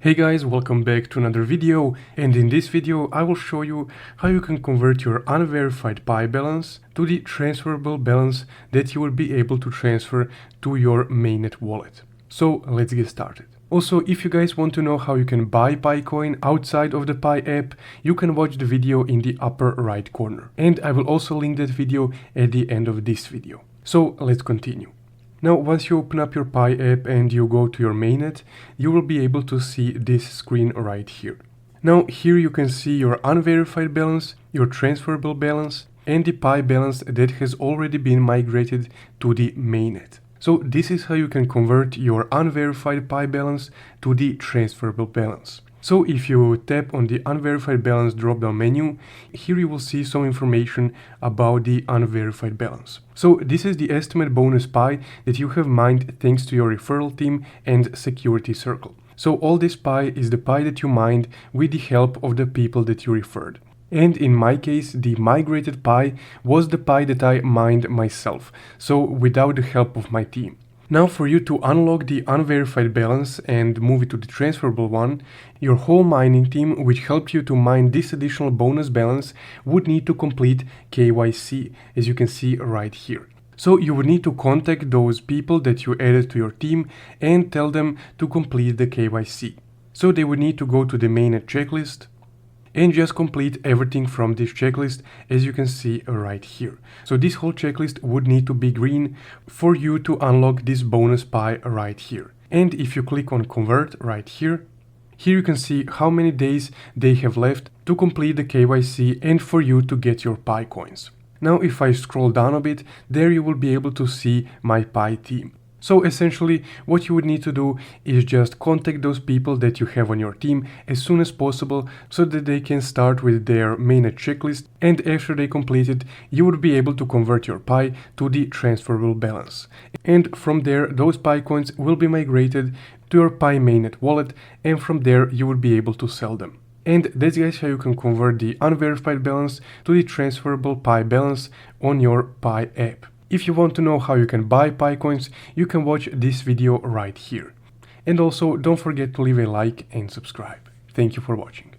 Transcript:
Hey guys, welcome back to another video, and in this video I will show you how you can convert your unverified Pi balance to the transferable balance that you will be able to transfer to your mainnet wallet. So let's get started. Also, if you guys want to know how you can buy Pi coin outside of the Pi app, you can watch the video in the upper right corner. And I will also link that video at the end of this video. So let's continue. Now, once you open up your Pi app and you go to your mainnet, you will be able to see this screen right here. Now, here you can see your unverified balance, your transferable balance, and the Pi balance that has already been migrated to the mainnet. So this is how you can convert your unverified Pi balance to the transferable balance. So if you tap on the unverified balance drop-down menu, here you will see some information about the unverified balance. So this is the estimate bonus Pi that you have mined thanks to your referral team and security circle. So all this Pi is the Pi that you mined with the help of the people that you referred. And in my case, the migrated Pi was the Pi that I mined myself, so without the help of my team. Now, for you to unlock the unverified balance and move it to the transferable one, your whole mining team, which helped you to mine this additional bonus balance, would need to complete KYC, as you can see right here. So you would need to contact those people that you added to your team and tell them to complete the KYC. So they would need to go to the mainnet checklist and just complete everything from this checklist, as you can see right here. So this whole checklist would need to be green for you to unlock this bonus Pi right here. And if you click on convert right here, you can see how many days they have left to complete the KYC and for you to get your Pi coins. Now if I scroll down a bit, there you will be able to see my Pi team. So essentially, what you would need to do is just contact those people that you have on your team as soon as possible so that they can start with their mainnet checklist, and after they complete it, you would be able to convert your Pi to the transferable balance. And from there, those Pi coins will be migrated to your Pi mainnet wallet, and from there you will be able to sell them. And that's guys how you can convert the unverified balance to the transferable Pi balance on your Pi app. If you want to know how you can buy Pi coins, you can watch this video right here. And also, don't forget to leave a like and subscribe. Thank you for watching.